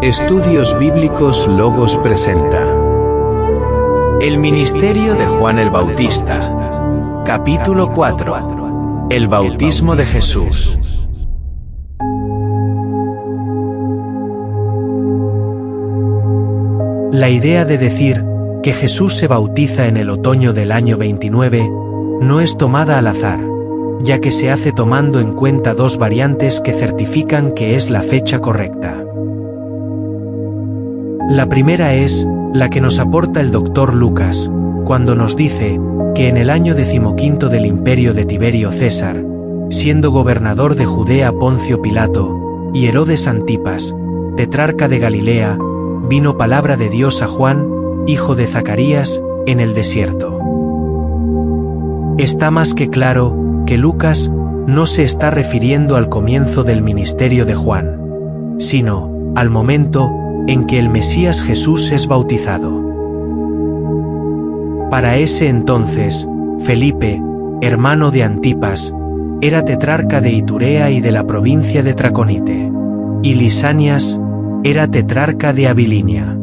Estudios Bíblicos Logos presenta El Ministerio de Juan el Bautista. Capítulo 4. El bautismo de Jesús. La idea de decir que Jesús se bautiza en el otoño del año 29 no es tomada al azar, ya que se hace tomando en cuenta dos variantes que certifican que es la fecha correcta. La primera es la que nos aporta el Dr. Lucas, cuando nos dice que en el año 15 del imperio de Tiberio César, siendo gobernador de Judea Poncio Pilato y Herodes Antipas, tetrarca de Galilea, vino palabra de Dios a Juan, hijo de Zacarías, en el desierto. Está más que claro que Lucas no se está refiriendo al comienzo del ministerio de Juan, sino al momento en que el Mesías Jesús es bautizado. Para ese entonces, Felipe, hermano de Antipas, era tetrarca de Iturea y de la provincia de Traconite, y Lisanias era tetrarca de Abilinia.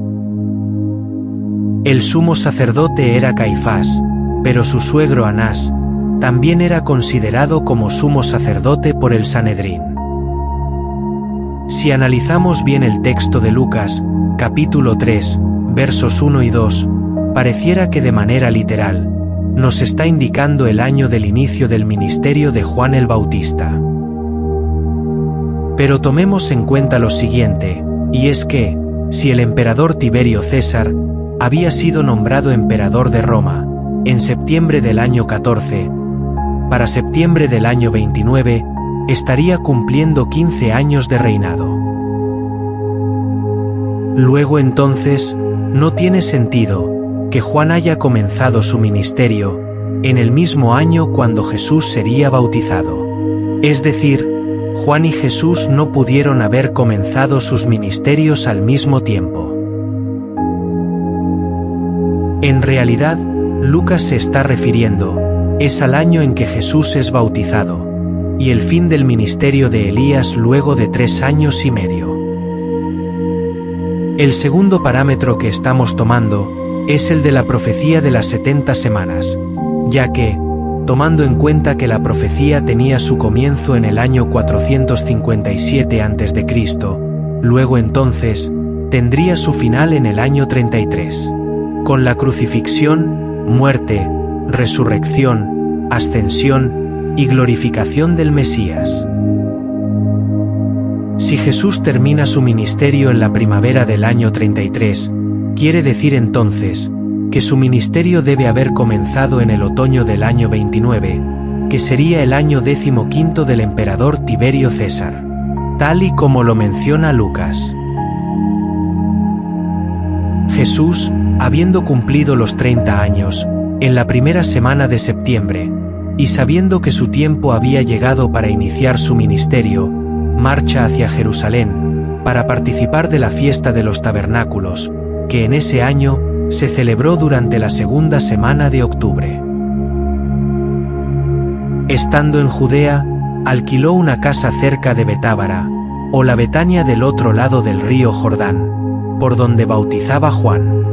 El sumo sacerdote era Caifás, pero su suegro Anás también era considerado como sumo sacerdote por el Sanedrín. Si analizamos bien el texto de Lucas, capítulo 3, versos 1 y 2, pareciera que de manera literal, nos está indicando el año del inicio del ministerio de Juan el Bautista. Pero tomemos en cuenta lo siguiente, y es que, si el emperador Tiberio César había sido nombrado emperador de Roma, en septiembre del año 14, para septiembre del año 29, estaría cumpliendo 15 años de reinado. Luego entonces, no tiene sentido que Juan haya comenzado su ministerio en el mismo año cuando Jesús sería bautizado. Es decir, Juan y Jesús no pudieron haber comenzado sus ministerios al mismo tiempo. En realidad, Lucas se está refiriendo es al año en que Jesús es bautizado, y el fin del ministerio de Elías luego de 3 años y medio. El segundo parámetro que estamos tomando es el de la profecía de las 70 semanas, ya que, tomando en cuenta que la profecía tenía su comienzo en el año 457 a.C., luego entonces, tendría su final en el año 33, con la crucifixión, muerte, resurrección, ascensión y glorificación del Mesías. Si Jesús termina su ministerio en la primavera del año 33, quiere decir entonces que su ministerio debe haber comenzado en el otoño del año 29, que sería el año 15 del emperador Tiberio César, tal y como lo menciona Lucas. Jesús, habiendo cumplido los 30 años, en la primera semana de septiembre, y sabiendo que su tiempo había llegado para iniciar su ministerio, marcha hacia Jerusalén, para participar de la fiesta de los tabernáculos, que en ese año se celebró durante la segunda semana de octubre. Estando en Judea, alquiló una casa cerca de Betábara, o la Betania del otro lado del río Jordán, por donde bautizaba Juan.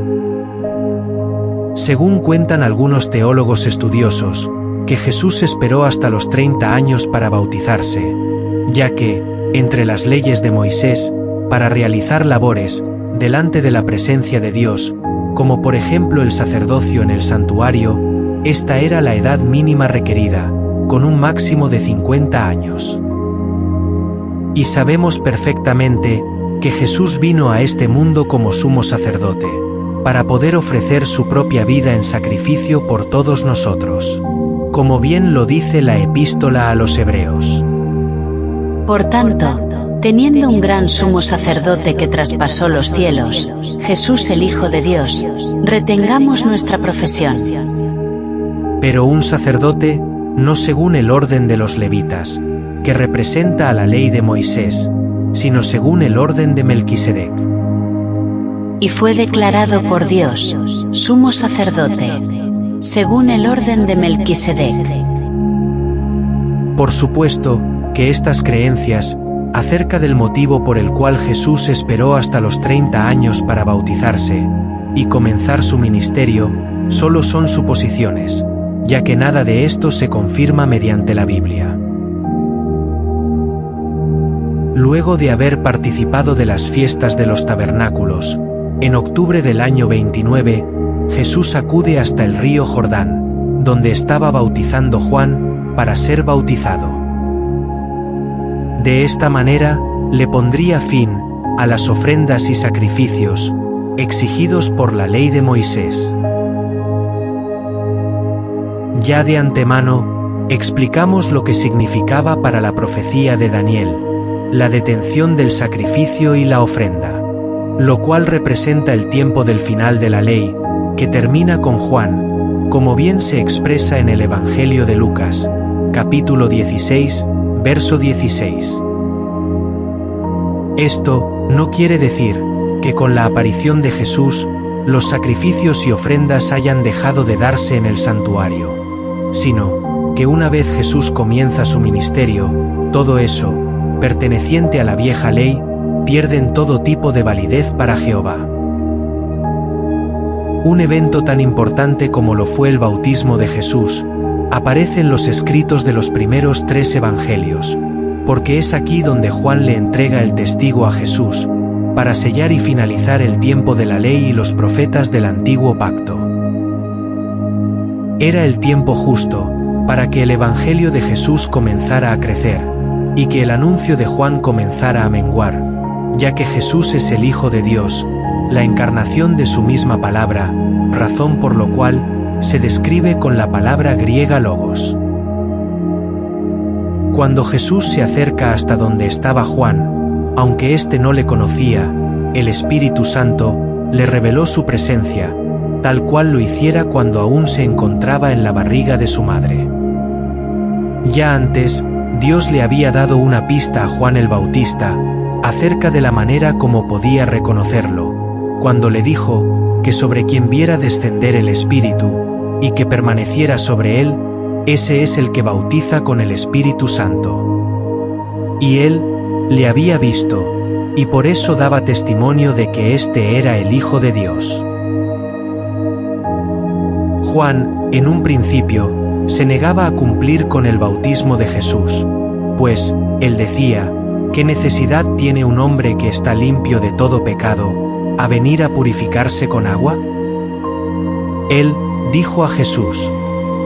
Según cuentan algunos teólogos estudiosos, que Jesús esperó hasta los 30 años para bautizarse, ya que, entre las leyes de Moisés, para realizar labores delante de la presencia de Dios, como por ejemplo el sacerdocio en el santuario, esta era la edad mínima requerida, con un máximo de 50 años. Y sabemos perfectamente que Jesús vino a este mundo como sumo sacerdote, para poder ofrecer su propia vida en sacrificio por todos nosotros, como bien lo dice la epístola a los Hebreos. Por tanto, teniendo un gran sumo sacerdote que traspasó los cielos, Jesús el Hijo de Dios, retengamos nuestra profesión. Pero un sacerdote, no según el orden de los levitas, que representa a la ley de Moisés, sino según el orden de Melquisedec. Y fue declarado por Dios, sumo sacerdote, según el orden de Melquisedec. Por supuesto que estas creencias acerca del motivo por el cual Jesús esperó hasta los 30 años para bautizarse y comenzar su ministerio, solo son suposiciones, ya que nada de esto se confirma mediante la Biblia. Luego de haber participado de las fiestas de los tabernáculos, en octubre del año 29, Jesús acude hasta el río Jordán, donde estaba bautizando Juan, para ser bautizado. De esta manera, le pondría fin a las ofrendas y sacrificios exigidos por la ley de Moisés. Ya de antemano, explicamos lo que significaba para la profecía de Daniel, la detención del sacrificio y la ofrenda, lo cual representa el tiempo del final de la ley, que termina con Juan, como bien se expresa en el Evangelio de Lucas, capítulo 16, verso 16. Esto no quiere decir que con la aparición de Jesús, los sacrificios y ofrendas hayan dejado de darse en el santuario, sino que una vez Jesús comienza su ministerio, todo eso, perteneciente a la vieja ley, pierden todo tipo de validez para Jehová. Un evento tan importante como lo fue el bautismo de Jesús, aparece en los escritos de los primeros 3 evangelios, porque es aquí donde Juan le entrega el testigo a Jesús, para sellar y finalizar el tiempo de la ley y los profetas del antiguo pacto. Era el tiempo justo, para que el evangelio de Jesús comenzara a crecer, y que el anuncio de Juan comenzara a menguar, ya que Jesús es el Hijo de Dios, la encarnación de su misma palabra, razón por lo cual se describe con la palabra griega logos. Cuando Jesús se acerca hasta donde estaba Juan, aunque éste no le conocía, el Espíritu Santo le reveló su presencia, tal cual lo hiciera cuando aún se encontraba en la barriga de su madre. Ya antes, Dios le había dado una pista a Juan el Bautista acerca de la manera como podía reconocerlo, cuando le dijo que sobre quien viera descender el Espíritu y que permaneciera sobre él, ese es el que bautiza con el Espíritu Santo. Y él le había visto, y por eso daba testimonio de que éste era el Hijo de Dios. Juan, en un principio, se negaba a cumplir con el bautismo de Jesús, pues, él decía, ¿qué necesidad tiene un hombre que está limpio de todo pecado, a venir a purificarse con agua? Él dijo a Jesús,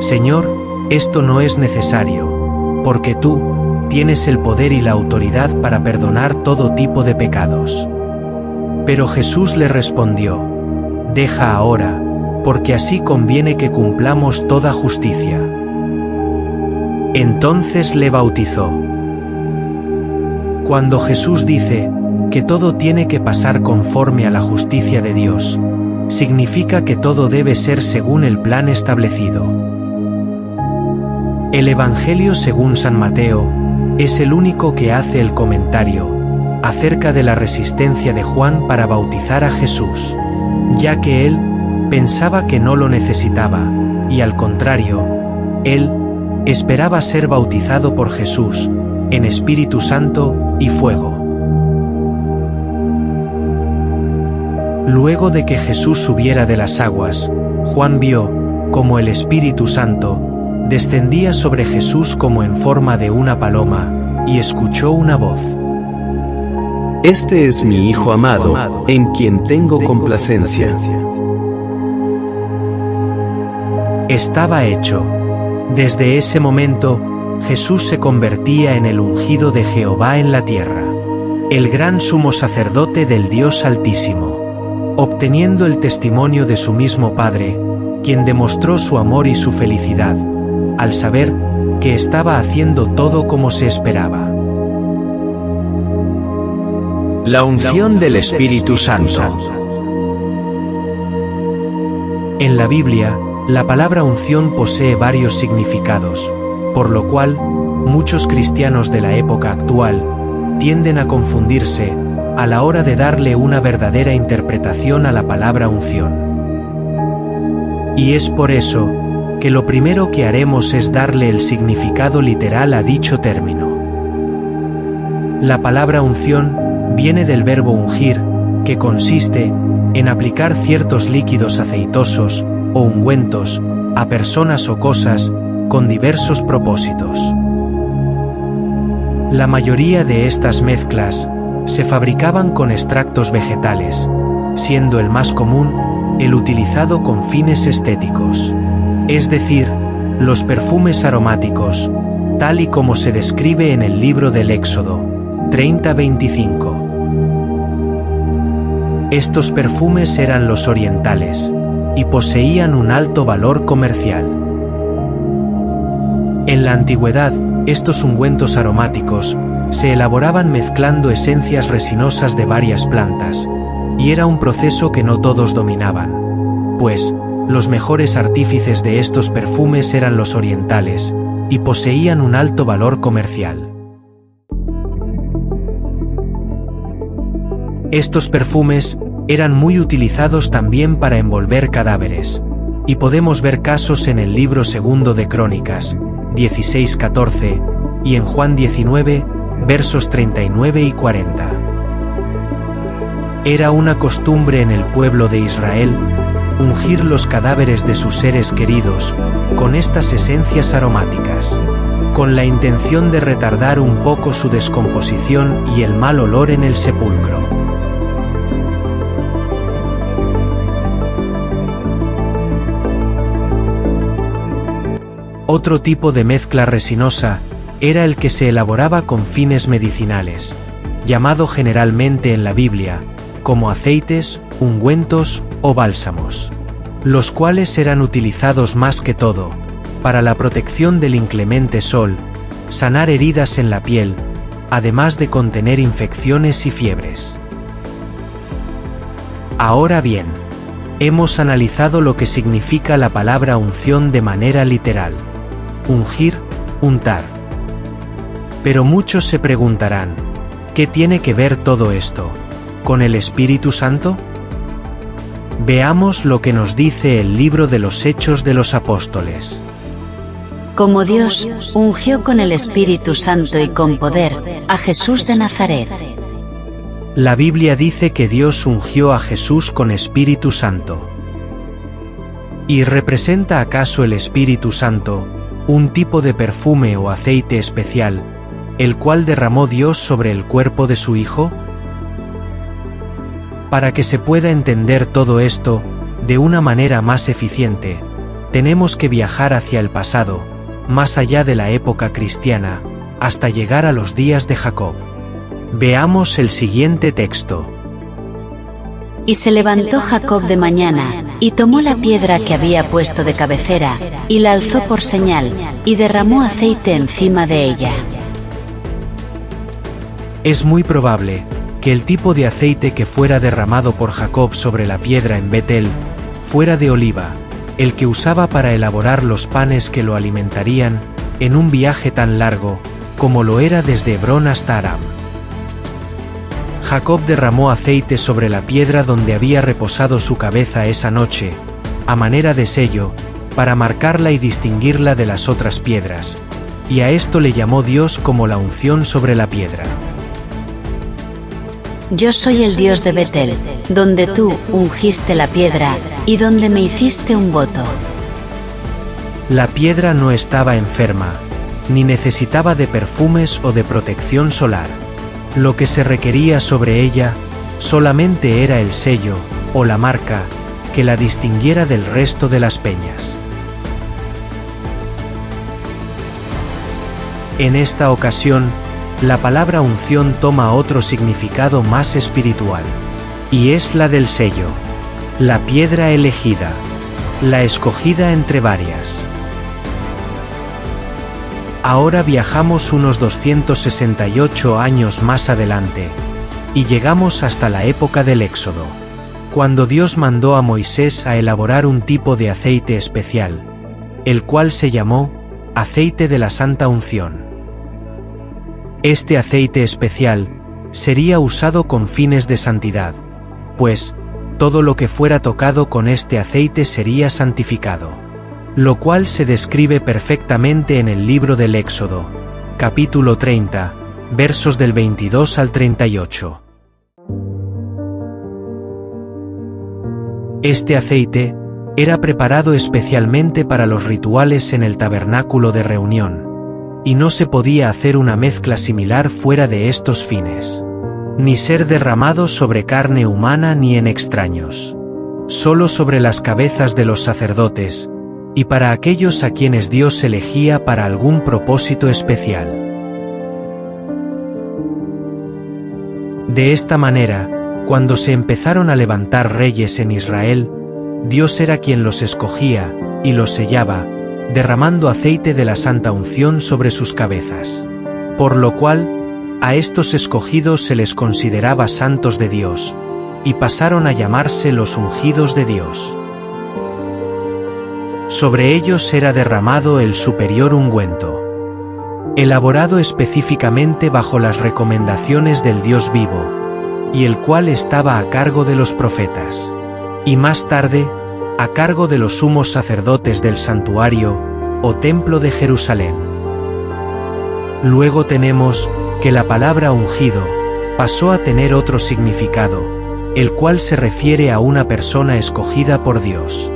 Señor, esto no es necesario, porque tú tienes el poder y la autoridad para perdonar todo tipo de pecados. Pero Jesús le respondió, deja ahora, porque así conviene que cumplamos toda justicia. Entonces le bautizó. Cuando Jesús dice que todo tiene que pasar conforme a la justicia de Dios, significa que todo debe ser según el plan establecido. El Evangelio según San Mateo es el único que hace el comentario acerca de la resistencia de Juan para bautizar a Jesús, ya que él pensaba que no lo necesitaba, y al contrario, él esperaba ser bautizado por Jesús, en Espíritu Santo y fuego. Luego de que Jesús subiera de las aguas, Juan vio, como el Espíritu Santo, descendía sobre Jesús como en forma de una paloma, y escuchó una voz. Este es mi Hijo amado, en quien tengo complacencia. Estaba hecho. Desde ese momento, Jesús se convertía en el ungido de Jehová en la tierra, el gran sumo sacerdote del Dios Altísimo, obteniendo el testimonio de su mismo Padre, quien demostró su amor y su felicidad, al saber que estaba haciendo todo como se esperaba. La unción del Espíritu Santo. En la Biblia, la palabra unción posee varios significados, por lo cual, muchos cristianos de la época actual tienden a confundirse a la hora de darle una verdadera interpretación a la palabra unción. Y es por eso que lo primero que haremos es darle el significado literal a dicho término. La palabra unción viene del verbo ungir, que consiste en aplicar ciertos líquidos aceitosos o ungüentos a personas o cosas con diversos propósitos. La mayoría de estas mezclas se fabricaban con extractos vegetales, siendo el más común el utilizado con fines estéticos, es decir, los perfumes aromáticos, tal y como se describe en el libro del Éxodo 30:25. Estos perfumes eran los orientales y poseían un alto valor comercial. En la antigüedad, estos ungüentos aromáticos se elaboraban mezclando esencias resinosas de varias plantas, y era un proceso que no todos dominaban, pues los mejores artífices de estos perfumes eran los orientales, y poseían un alto valor comercial. Estos perfumes eran muy utilizados también para envolver cadáveres, y podemos ver casos en el libro segundo de Crónicas, 16:14, y en Juan 19, versos 39 y 40. Era una costumbre en el pueblo de Israel ungir los cadáveres de sus seres queridos con estas esencias aromáticas, con la intención de retardar un poco su descomposición y el mal olor en el sepulcro. Otro tipo de mezcla resinosa era el que se elaboraba con fines medicinales, llamado generalmente en la Biblia como aceites, ungüentos o bálsamos, los cuales eran utilizados más que todo para la protección del inclemente sol, sanar heridas en la piel, además de contener infecciones y fiebres. Ahora bien, hemos analizado lo que significa la palabra unción de manera literal: ungir, untar. Pero muchos se preguntarán, ¿qué tiene que ver todo esto con el Espíritu Santo? Veamos lo que nos dice el libro de los Hechos de los Apóstoles. Como Dios ungió con el Espíritu Santo y con poder a Jesús de Nazaret. La Biblia dice que Dios ungió a Jesús con Espíritu Santo. ¿Y representa acaso el Espíritu Santo un tipo de perfume o aceite especial, el cual derramó Dios sobre el cuerpo de su Hijo? Para que se pueda entender todo esto de una manera más eficiente, tenemos que viajar hacia el pasado, más allá de la época cristiana, hasta llegar a los días de Jacob. Veamos el siguiente texto. Y se levantó Jacob de mañana, y tomó la piedra que había puesto de cabecera, y la alzó por señal, y derramó aceite encima de ella. Es muy probable que el tipo de aceite que fuera derramado por Jacob sobre la piedra en Betel fuera de oliva, el que usaba para elaborar los panes que lo alimentarían en un viaje tan largo como lo era desde Hebrón hasta Aram. Jacob derramó aceite sobre la piedra donde había reposado su cabeza esa noche, a manera de sello, para marcarla y distinguirla de las otras piedras, y a esto le llamó Dios como la unción sobre la piedra. Yo soy el Dios de Betel, donde tú ungiste la piedra, y donde me hiciste un voto. La piedra no estaba enferma, ni necesitaba de perfumes o de protección solar. Lo que se requería sobre ella solamente era el sello, o la marca, que la distinguiera del resto de las peñas. En esta ocasión, la palabra unción toma otro significado más espiritual, y es la del sello, la piedra elegida, la escogida entre varias. Ahora viajamos unos 268 años más adelante, y llegamos hasta la época del Éxodo, cuando Dios mandó a Moisés a elaborar un tipo de aceite especial, el cual se llamó aceite de la santa unción. Este aceite especial sería usado con fines de santidad, pues todo lo que fuera tocado con este aceite sería santificado, lo cual se describe perfectamente en el libro del Éxodo, capítulo 30, versos del 22 al 38. Este aceite era preparado especialmente para los rituales en el tabernáculo de reunión, y no se podía hacer una mezcla similar fuera de estos fines, ni ser derramado sobre carne humana ni en extraños, solo sobre las cabezas de los sacerdotes, y para aquellos a quienes Dios elegía para algún propósito especial. De esta manera, cuando se empezaron a levantar reyes en Israel, Dios era quien los escogía y los sellaba, derramando aceite de la santa unción sobre sus cabezas. Por lo cual, a estos escogidos se les consideraba santos de Dios, y pasaron a llamarse los ungidos de Dios. Sobre ellos era derramado el superior ungüento, elaborado específicamente bajo las recomendaciones del Dios vivo, y el cual estaba a cargo de los profetas, y más tarde, a cargo de los sumos sacerdotes del santuario, o templo de Jerusalén. Luego tenemos que la palabra ungido pasó a tener otro significado, el cual se refiere a una persona escogida por Dios.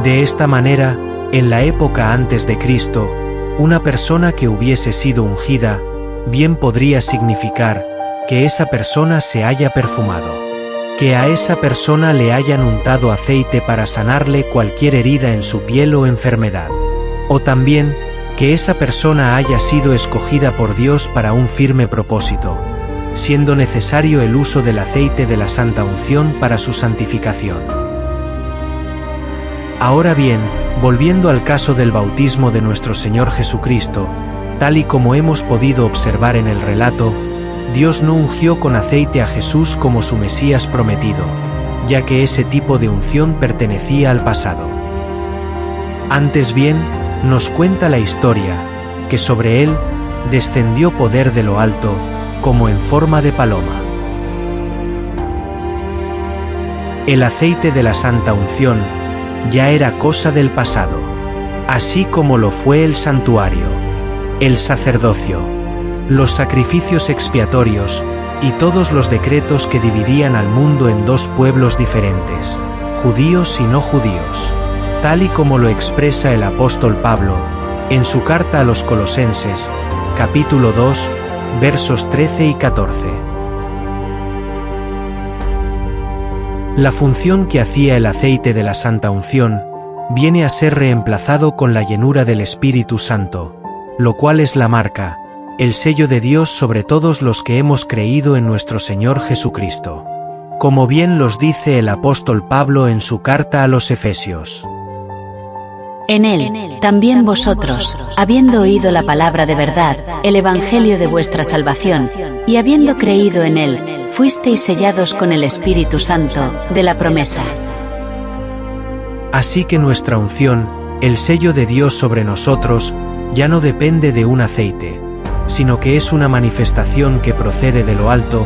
De esta manera, en la época antes de Cristo, una persona que hubiese sido ungida, bien podría significar que esa persona se haya perfumado, que a esa persona le hayan untado aceite para sanarle cualquier herida en su piel o enfermedad, o también que esa persona haya sido escogida por Dios para un firme propósito, siendo necesario el uso del aceite de la santa unción para su santificación. Ahora bien, volviendo al caso del bautismo de nuestro Señor Jesucristo, tal y como hemos podido observar en el relato, Dios no ungió con aceite a Jesús como su Mesías prometido, ya que ese tipo de unción pertenecía al pasado. Antes bien, nos cuenta la historia, que sobre él descendió poder de lo alto, como en forma de paloma. El aceite de la santa unción ya era cosa del pasado, así como lo fue el santuario, el sacerdocio, los sacrificios expiatorios y todos los decretos que dividían al mundo en dos pueblos diferentes, judíos y no judíos, tal y como lo expresa el apóstol Pablo en su carta a los Colosenses, capítulo 2, versos 13 y 14. La función que hacía el aceite de la santa unción viene a ser reemplazado con la llenura del Espíritu Santo, lo cual es la marca, el sello de Dios sobre todos los que hemos creído en nuestro Señor Jesucristo. Como bien los dice el apóstol Pablo en su carta a los Efesios. En él, también vosotros, habiendo oído la palabra de verdad, el evangelio de vuestra salvación, y habiendo creído en él, fuisteis sellados con el Espíritu Santo, de la promesa. Así que nuestra unción, el sello de Dios sobre nosotros, ya no depende de un aceite, sino que es una manifestación que procede de lo alto,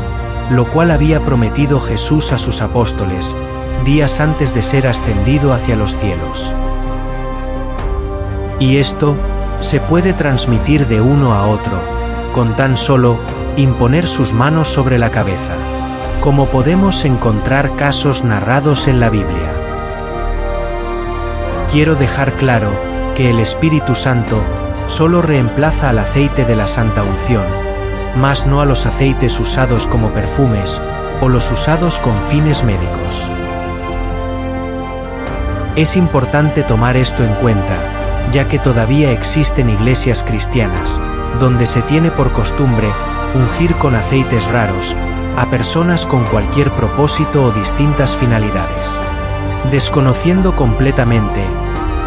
lo cual había prometido Jesús a sus apóstoles, días antes de ser ascendido hacia los cielos. Y esto se puede transmitir de uno a otro, con tan solo imponer sus manos sobre la cabeza, como podemos encontrar casos narrados en la Biblia. Quiero dejar claro que el Espíritu Santo solo reemplaza al aceite de la santa unción, mas no a los aceites usados como perfumes o los usados con fines médicos. Es importante tomar esto en cuenta, ya que todavía existen iglesias cristianas, donde se tiene por costumbre ungir con aceites raros a personas con cualquier propósito o distintas finalidades, desconociendo completamente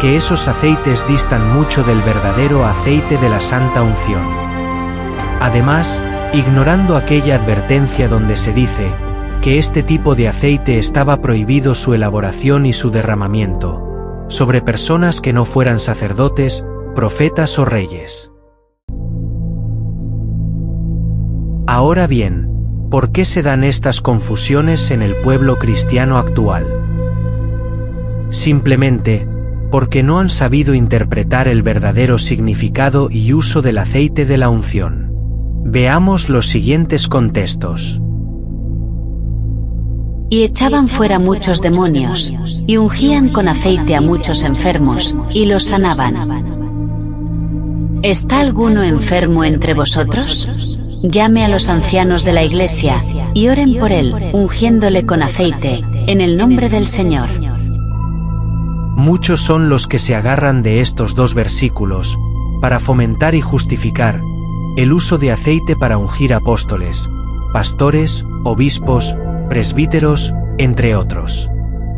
que esos aceites distan mucho del verdadero aceite de la santa unción. Además, ignorando aquella advertencia donde se dice que este tipo de aceite estaba prohibido su elaboración y su derramamiento sobre personas que no fueran sacerdotes, profetas o reyes. Ahora bien, ¿por qué se dan estas confusiones en el pueblo cristiano actual? Simplemente porque no han sabido interpretar el verdadero significado y uso del aceite de la unción. Veamos los siguientes contextos. Y echaban fuera muchos demonios, y ungían con aceite a muchos enfermos, y los sanaban. ¿Está alguno enfermo entre vosotros? Llame a los ancianos de la iglesia, y oren por él, ungiéndole con aceite, en el nombre del Señor. Muchos son los que se agarran de estos dos versículos, para fomentar y justificar el uso de aceite para ungir apóstoles, pastores, obispos, presbíteros, entre otros.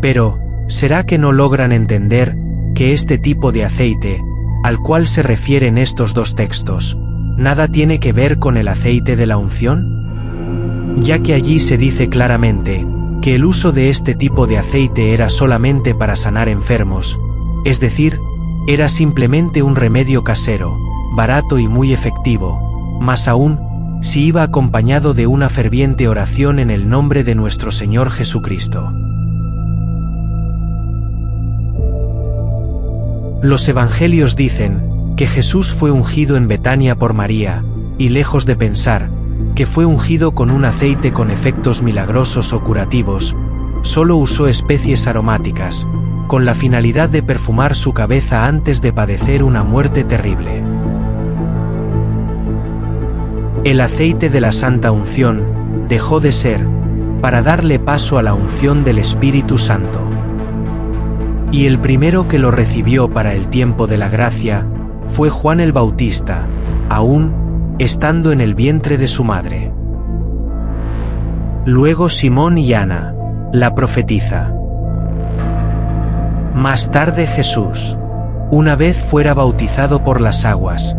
Pero, ¿será que no logran entender que este tipo de aceite, al cual se refieren estos dos textos, nada tiene que ver con el aceite de la unción? Ya que allí se dice claramente que el uso de este tipo de aceite era solamente para sanar enfermos, es decir, era simplemente un remedio casero, barato y muy efectivo, más aún, si iba acompañado de una ferviente oración en el nombre de nuestro Señor Jesucristo. Los evangelios dicen que Jesús fue ungido en Betania por María, y lejos de pensar que fue ungido con un aceite con efectos milagrosos o curativos, solo usó especies aromáticas, con la finalidad de perfumar su cabeza antes de padecer una muerte terrible. El aceite de la Santa Unción dejó de ser, para darle paso a la unción del Espíritu Santo. Y el primero que lo recibió para el tiempo de la gracia fue Juan el Bautista, aún estando en el vientre de su madre. Luego Simón y Ana, la profetisa. Más tarde Jesús, una vez fuera bautizado por las aguas,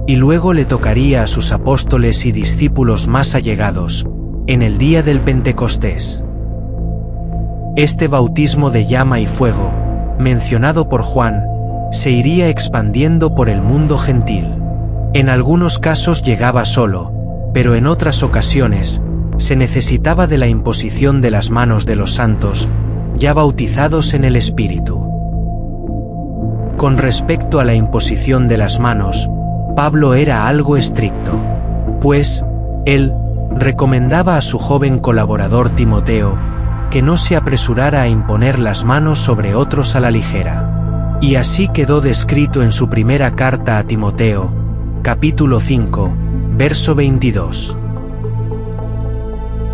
y luego le tocaría a sus apóstoles y discípulos más allegados, en el día del Pentecostés. Este bautismo de llama y fuego, mencionado por Juan, se iría expandiendo por el mundo gentil. En algunos casos llegaba solo, pero en otras ocasiones, se necesitaba de la imposición de las manos de los santos, ya bautizados en el Espíritu. Con respecto a la imposición de las manos, Pablo era algo estricto, pues, él recomendaba a su joven colaborador Timoteo que no se apresurara a imponer las manos sobre otros a la ligera. Y así quedó descrito en su primera carta a Timoteo, capítulo 5, verso 22.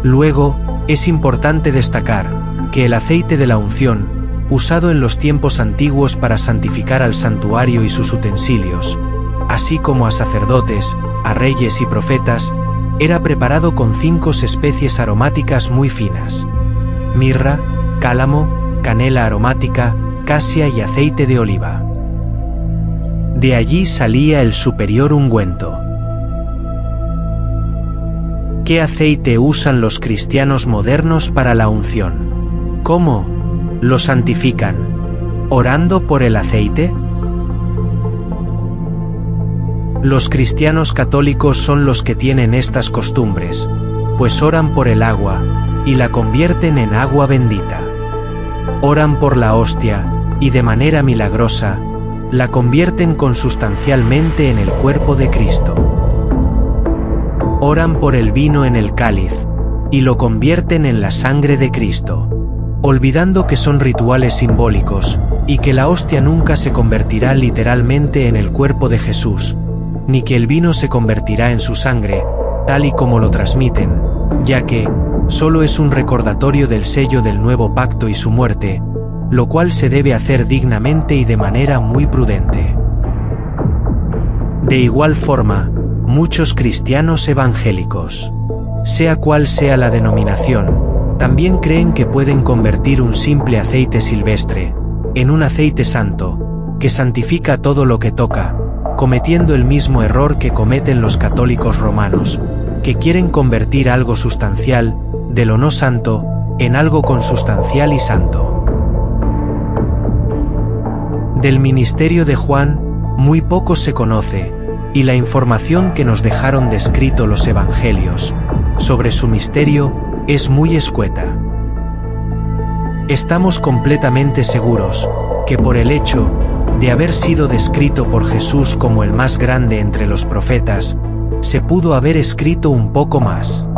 Luego, es importante destacar que el aceite de la unción, usado en los tiempos antiguos para santificar al santuario y sus utensilios, así como a sacerdotes, a reyes y profetas, era preparado con 5 especies aromáticas muy finas: mirra, cálamo, canela aromática, casia y aceite de oliva. De allí salía el superior ungüento. ¿Qué aceite usan los cristianos modernos para la unción? ¿Cómo lo santifican? ¿Orando por el aceite? Los cristianos católicos son los que tienen estas costumbres, pues oran por el agua, y la convierten en agua bendita. Oran por la hostia, y de manera milagrosa, la convierten consustancialmente en el cuerpo de Cristo. Oran por el vino en el cáliz, y lo convierten en la sangre de Cristo, olvidando que son rituales simbólicos, y que la hostia nunca se convertirá literalmente en el cuerpo de Jesús, ni que el vino se convertirá en su sangre, tal y como lo transmiten, ya que solo es un recordatorio del sello del nuevo pacto y su muerte, lo cual se debe hacer dignamente y de manera muy prudente. De igual forma, muchos cristianos evangélicos, sea cual sea la denominación, también creen que pueden convertir un simple aceite silvestre en un aceite santo, que santifica todo lo que toca, cometiendo el mismo error que cometen los católicos romanos, que quieren convertir algo sustancial, de lo no santo, en algo consustancial y santo. Del ministerio de Juan, muy poco se conoce, y la información que nos dejaron descrito los evangelios sobre su misterio es muy escueta. Estamos completamente seguros que por el hecho De haber sido descrito por Jesús como el más grande entre los profetas, se pudo haber escrito un poco más.